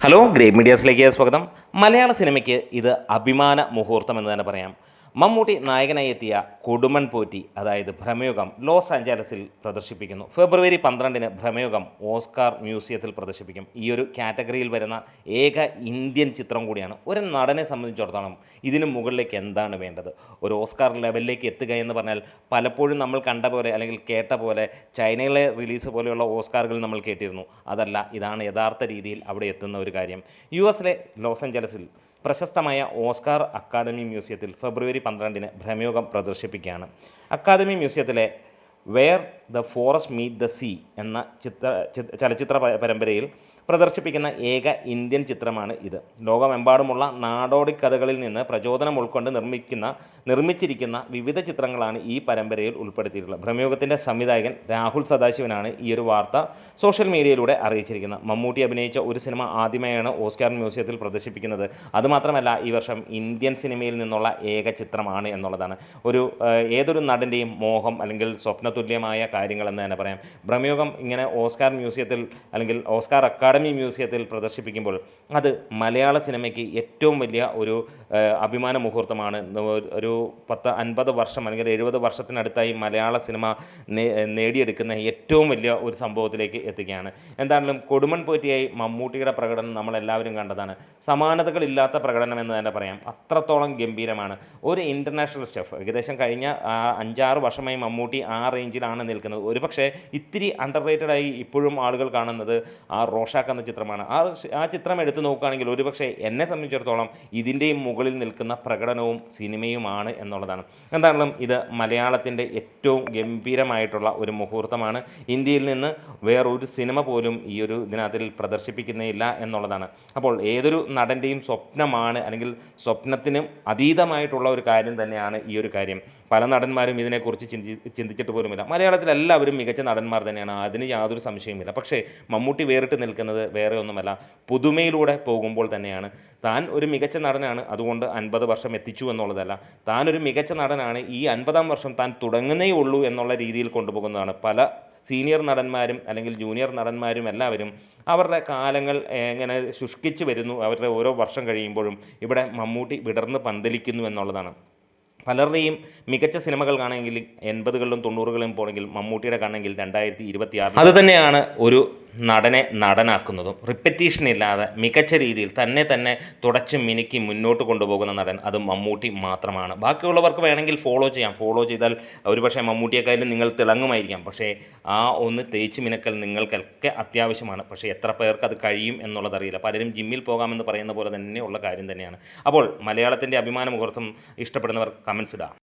Hello great മീഡിയാസിലേക്ക് സ്വാഗതം. മലയാള സിനിമയ്ക്ക് ഇത് അഭിമാന മുഹൂർത്തം എന്ന് തന്നെ പറയാം. മമ്മൂട്ടി നായകനായി എത്തിയ കൊടുമൺ പോറ്റി അതായത് ഭ്രമയുഗം ലോസ് ആഞ്ചലസിൽ പ്രദർശിപ്പിക്കുന്നു. ഫെബ്രുവരി 12-ന് ഭ്രമയുഗം ഓസ്കാർ മ്യൂസിയത്തിൽ പ്രദർശിപ്പിക്കും. ഈ ഒരു കാറ്റഗറിയിൽ വരുന്ന ഏക ഇന്ത്യൻ ചിത്രം കൂടിയാണ്. ഒരു നടനെ സംബന്ധിച്ചിടത്തോളം ഇതിന് മുകളിലേക്ക് എന്താണ് വേണ്ടത്? ഒരു ഓസ്കാർ ലെവലിലേക്ക് എത്തുക എന്ന് പറഞ്ഞാൽ പലപ്പോഴും നമ്മൾ കണ്ട പോലെ അല്ലെങ്കിൽ കേട്ട പോലെ ചൈനയിലെ റിലീസ് പോലെയുള്ള ഓസ്കാറുകൾ നമ്മൾ കേട്ടിരുന്നു. അതല്ല, ഇതാണ് യഥാർത്ഥ രീതിയിൽ അവിടെ എത്തുന്ന ഒരു കാര്യം. US-ലെ ലോസ് ആഞ്ചലസിൽ പ്രശസ്തമായ ഓസ്കാർ അക്കാദമി മ്യൂസിയത്തിൽ ഫെബ്രുവരി 12-ന് ഭ്രമയുഗം പ്രദർശിപ്പിക്കുകയാണ്. അക്കാദമി മ്യൂസിയത്തിലെ where the forest meet the sea എന്ന ചലച്ചിത്ര പരമ്പരയിൽ പ്രദർശിപ്പിക്കുന്ന ഏക ഇന്ത്യൻ ചിത്രമാണ് ഇത്. ലോകമെമ്പാടുമുള്ള നാടോടി കഥകളിൽ നിന്ന് പ്രചോദനം ഉൾക്കൊണ്ട് നിർമ്മിച്ചിരിക്കുന്ന വിവിധ ചിത്രങ്ങളാണ് ഈ പരമ്പരയിൽ ഉൾപ്പെടുത്തിയിട്ടുള്ളത്. ഭ്രമയുഗത്തിൻ്റെ സംവിധായകൻ രാഹുൽ സദാശിവനാണ് ഈ ഒരു വാർത്ത സോഷ്യൽ മീഡിയയിലൂടെ അറിയിച്ചിരിക്കുന്നത്. മമ്മൂട്ടി അഭിനയിച്ച ഒരു സിനിമ ആദ്യമായാണ് ഓസ്കാർ മ്യൂസിയത്തിൽ പ്രദർശിപ്പിക്കുന്നത്. അതുമാത്രമല്ല, ഈ വർഷം ഇന്ത്യൻ സിനിമയിൽ നിന്നുള്ള ഏക ചിത്രമാണ് എന്നുള്ളതാണ് ഏതൊരു നടൻ്റെയും മോഹം അല്ലെങ്കിൽ സ്വപ്നതുല്യമായ കാര്യങ്ങളെന്ന് തന്നെ പറയാം. ഭ്രമയുഗം ഇങ്ങനെ ഓസ്കാർ മ്യൂസിയത്തിൽ അല്ലെങ്കിൽ ഓസ്കാർ അക്കാദമി മ്യൂസിയത്തിൽ പ്രദർശിപ്പിക്കുമ്പോൾ അത് മലയാള സിനിമയ്ക്ക് ഏറ്റവും വലിയ ഒരു അഭിമാന മുഹൂർത്തമാണ്. ഒരു 50 വർഷം അല്ലെങ്കിൽ 70 വർഷത്തിനടുത്തായി മലയാള സിനിമ നേടിയെടുക്കുന്ന ഏറ്റവും വലിയ ഒരു സംഭവത്തിലേക്ക് എത്തുകയാണ്. എന്തായാലും കൊടുമൺ പോറ്റിയായി മമ്മൂട്ടിയുടെ പ്രകടനം നമ്മളെല്ലാവരും കണ്ടതാണ്. സമാനതകളില്ലാത്ത പ്രകടനം എന്ന് തന്നെ പറയാം. അത്രത്തോളം ഗംഭീരമാണ്. ഒരു ഇൻ്റർനാഷണൽ സ്റ്റെഫ് ഏകദേശം കഴിഞ്ഞ 5-6 വർഷമായി മമ്മൂട്ടി ആ റേഞ്ചിലാണ് നിൽക്കുന്നത്. ഒരുപക്ഷെ ഇത്തിരി അണ്ടർ റേറ്റഡായി ഇപ്പോഴും ആളുകൾ കാണുന്നത് ആ റോഷാക്ക് എന്ന ചിത്രമാണ്. ആ ചിത്രം എടുത്തു നോക്കുകയാണെങ്കിൽ ഒരുപക്ഷെ എന്നെ സംബന്ധിച്ചിടത്തോളം ഇതിൻ്റെയും മുകളിൽ നിൽക്കുന്ന പ്രകടനവും സിനിമയുമാണ് എന്നുള്ളതാണ്. എന്തായാലും ഇത് മലയാളത്തിൻ്റെ ഏറ്റവും ഗംഭീരമായിട്ടുള്ള ഒരു മുഹൂർത്തമാണ്. ഇന്ത്യയിൽ നിന്ന് വേറൊരു സിനിമ പോലും ഈ ഒരു ഇതിനകത്തിൽ പ്രദർശിപ്പിക്കുന്നില്ല എന്നുള്ളതാണ്. അപ്പോൾ ഏതൊരു നടൻ്റെയും സ്വപ്നമാണ് അല്ലെങ്കിൽ സ്വപ്നത്തിനും അതീതമായിട്ടുള്ള ഒരു കാര്യം തന്നെയാണ് ഈ ഒരു കാര്യം. പല നടന്മാരും ഇതിനെക്കുറിച്ച് ചിന്തിച്ചിട്ട് പോലുമില്ല. മലയാളത്തിൽ എല്ലാവരും മികച്ച നടന്മാർ തന്നെയാണ്, അതിന് യാതൊരു സംശയവുമില്ല. പക്ഷേ മമ്മൂട്ടി വേറിട്ട് നിൽക്കുന്നത് വേറെ ഒന്നുമല്ല, പുതുമയിലൂടെ പോകുമ്പോൾ തന്നെയാണ്. താൻ ഒരു മികച്ച നടനാണ്, അതുകൊണ്ട് 50 വർഷം എത്തിച്ചു എന്നുള്ളതല്ല. താൻ ഒരു മികച്ച നടനാണ്, ഈ 50-ാം വർഷം താൻ തുടങ്ങുന്നേ ഉള്ളൂ എന്നുള്ള രീതിയിൽ കൊണ്ടുപോകുന്നതാണ്. പല സീനിയർ നടന്മാരും അല്ലെങ്കിൽ ജൂനിയർ നടന്മാരും എല്ലാവരും അവരുടെ കാലങ്ങൾ ഇങ്ങനെ ശുഷ്കിച്ച് വരുന്നു. അവരുടെ ഓരോ വർഷം കഴിയുമ്പോഴും ഇവിടെ മമ്മൂട്ടി വിടർന്ന് പന്തലിക്കുന്നു എന്നുള്ളതാണ്. പലരുടെയും മികച്ച സിനിമകൾ കാണുമെങ്കിൽ 80-കളിലും 90-കളിലും പോണെങ്കിൽ മമ്മൂട്ടിയുടെ കാണുമെങ്കിൽ 2026 അത് തന്നെയാണ് ഒരു നടനെ നടനാക്കുന്നതും. റിപ്പറ്റീഷൻ ഇല്ലാതെ മികച്ച രീതിയിൽ തന്നെ തുടച്ച് മിനുക്കി മുന്നോട്ട് കൊണ്ടുപോകുന്ന നടൻ അത് മമ്മൂട്ടി മാത്രമാണ്. ബാക്കിയുള്ളവർക്ക് വേണമെങ്കിൽ ഫോളോ ചെയ്താൽ ഒരുപക്ഷെ മമ്മൂട്ടിയെക്കാളും നിങ്ങൾ തിളങ്ങുമായിരിക്കാം. പക്ഷേ ആ ഒന്ന് തേച്ച് മിനക്കൽ നിങ്ങൾക്കൊക്കെ അത്യാവശ്യമാണ്. പക്ഷേ എത്ര പേർക്ക് അത് കഴിയും എന്നുള്ളതറിയില്ല. പലരും ജിമ്മിൽ പോകാമെന്ന് പറയുന്ന പോലെ തന്നെയുള്ള കാര്യം തന്നെയാണ്. അപ്പോൾ മലയാളത്തിൻ്റെ അഭിമാന മുഹൂർത്തം ഇഷ്ടപ്പെടുന്നവർ കമൻസ് ഇടാം.